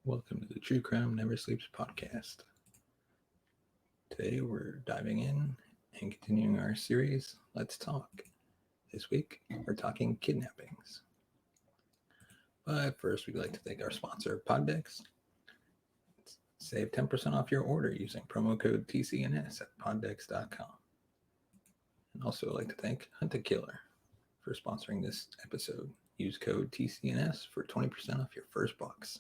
Welcome to the True Crime Never Sleeps podcast. Today we're diving in and continuing our series, Let's Talk. This week we're talking kidnappings. But first we'd like to thank our sponsor, Poddex. Save 10% off your order using promo code TCNS at poddex.com. And also I'd like to thank Hunt a Killer for sponsoring this episode. Use code TCNS for 20% off your first box.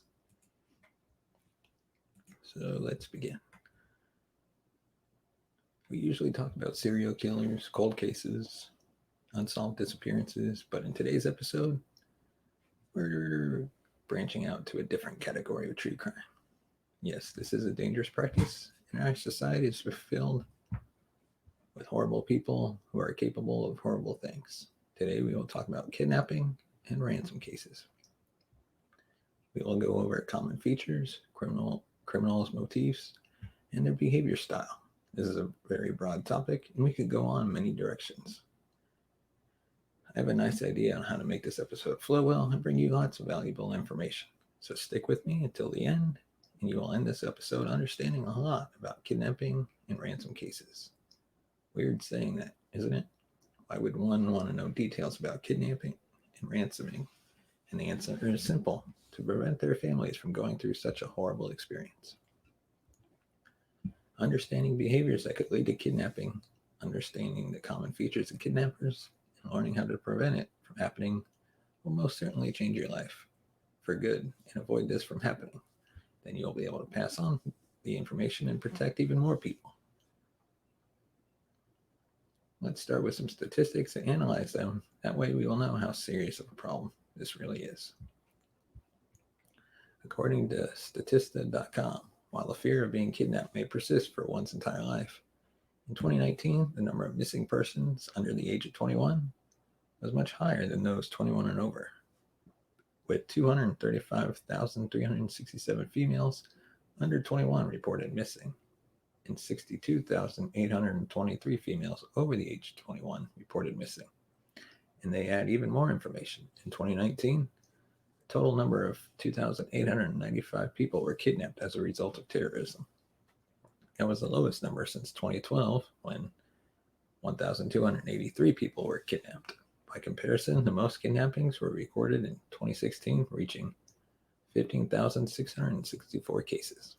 So let's begin. We usually talk about serial killers, cold cases, unsolved disappearances, but in today's episode, we're branching out to a different category of true crime. Yes, this is a dangerous practice, and our society is filled with horrible people who are capable of horrible things. Today, we will talk about kidnapping and ransom cases. We will go over common features, criminals' motifs, and their behavior style. This is a very broad topic, and we could go on many directions. I have a nice idea on how to make this episode flow well and bring you lots of valuable information. So stick with me until the end, and you will end this episode understanding a lot about kidnapping and ransom cases. Weird saying that, isn't it? Why would one want to know details about kidnapping and ransoming? And the answer is simple: to prevent their families from going through such a horrible experience. Understanding behaviors that could lead to kidnapping, understanding the common features of kidnappers, and learning how to prevent it from happening will most certainly change your life for good and avoid this from happening. Then you'll be able to pass on the information and protect even more people. Let's start with some statistics and analyze them. That way we will know how serious of a problem this really is. According to Statista.com, while the fear of being kidnapped may persist for one's entire life, in 2019, the number of missing persons under the age of 21 was much higher than those 21 and over, with 235,367 females under 21 reported missing, and 62,823 females over the age of 21 reported missing. And they add even more information. In 2019, the total number of 2,895 people were kidnapped as a result of terrorism. That was the lowest number since 2012, when 1,283 people were kidnapped. By comparison, the most kidnappings were recorded in 2016, reaching 15,664 cases.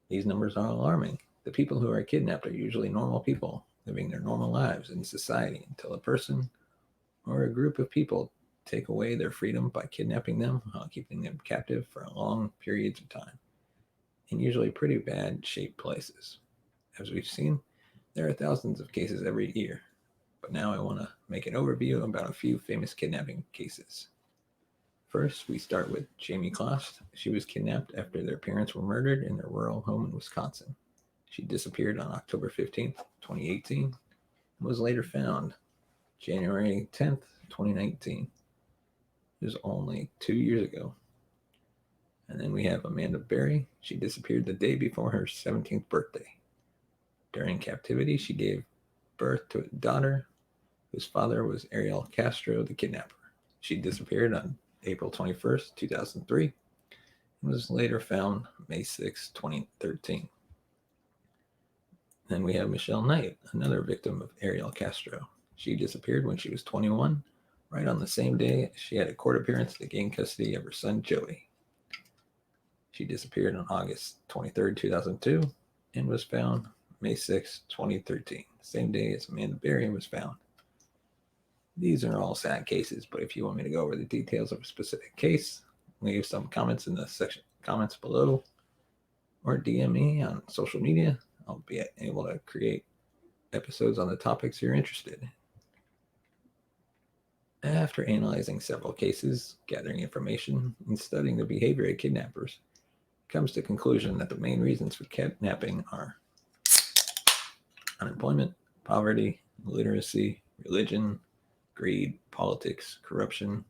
These numbers are alarming. The people who are kidnapped are usually normal people living their normal lives in society until a person or a group of people take away their freedom by kidnapping them while keeping them captive for long periods of time in usually pretty bad shaped places. As we've seen, there are thousands of cases every year, but now I want to make an overview about a few famous kidnapping cases. First, we start with Jamie Clost. She was kidnapped after their parents were murdered in their rural home in Wisconsin. She disappeared on October 15th, 2018, and was later found January 10th, 2019. It was only 2 years ago. And then we have Amanda Berry. She disappeared the day before her 17th birthday. During captivity, she gave birth to a daughter whose father was Ariel Castro, the kidnapper. She disappeared on April 21st, 2003, and was later found May 6, 2013. Then we have Michelle Knight, another victim of Ariel Castro. She disappeared when she was 21, right on the same day she had a court appearance to gain custody of her son, Joey. She disappeared on August 23, 2002, and was found May 6, 2013, the same day as Amanda Berry was found. These are all sad cases, but if you want me to go over the details of a specific case, leave some comments in the comments below, or DM me on social media. I'll be able to create episodes on the topics you're interested in. After analyzing several cases, gathering information, and studying the behavior of kidnappers, it comes to the conclusion that the main reasons for kidnapping are unemployment, poverty, illiteracy, religion, greed, politics, corruption.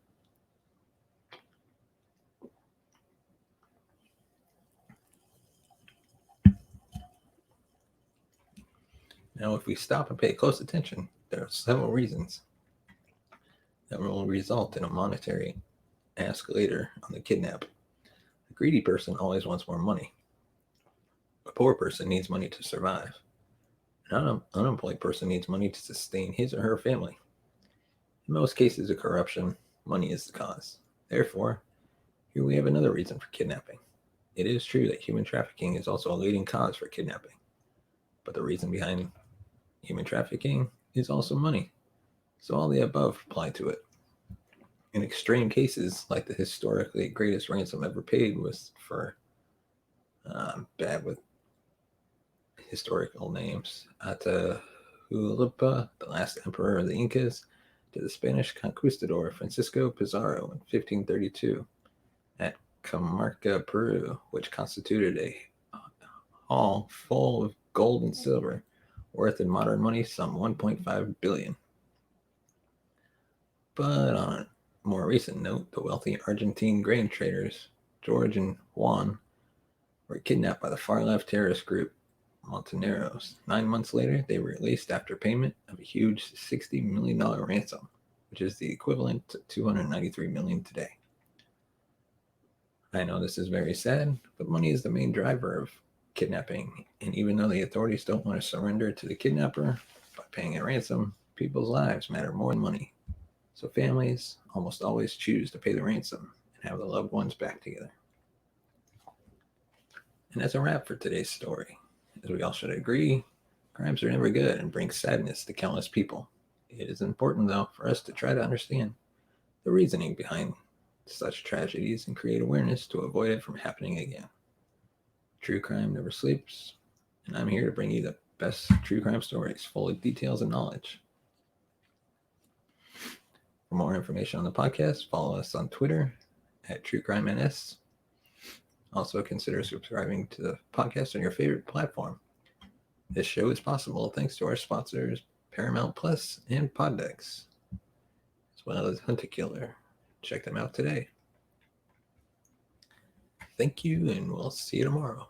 Now, if we stop and pay close attention, there are several reasons that will result in a monetary ask later on the kidnap. greedy person always wants more money. A poor person needs money to survive. An unemployed person needs money to sustain his or her family. In most cases of corruption, money is the cause. Therefore, here we have another reason for kidnapping. It is true that human trafficking is also a leading cause for kidnapping, but the reason behind human trafficking is also money. So all the above apply to it. In extreme cases, like the historically greatest ransom ever paid was for bad with historical names, Atahualpa, the last emperor of the Incas, to the Spanish conquistador Francisco Pizarro in 1532 at Camarca, Peru, which constituted a hall full of gold and silver, worth in modern money some 1.5 billion. But on a more recent note, the wealthy Argentine grain traders George and Juan were kidnapped by the far-left terrorist group Montoneros. 9 months later, they were released after payment of a huge $60 million ransom, which is the equivalent to $293 million today. I know this is very sad, but money is the main driver of kidnapping, and even though the authorities don't want to surrender to the kidnapper by paying a ransom, people's lives matter more than money. So families almost always choose to pay the ransom and have the loved ones back together. And that's a wrap for today's story. As we all should agree, crimes are never good and bring sadness to countless people. It is important, though, for us to try to understand the reasoning behind such tragedies and create awareness to avoid it from happening again. True crime never sleeps, and I'm here to bring you the best true crime stories full of details and knowledge. For more information on the podcast, follow us on Twitter at TrueCrimeNS. Also, consider subscribing to the podcast on your favorite platform. This show is possible thanks to our sponsors, Paramount Plus and Poddex, as well as Hunter-Killer. Check them out today. Thank you, and we'll see you tomorrow.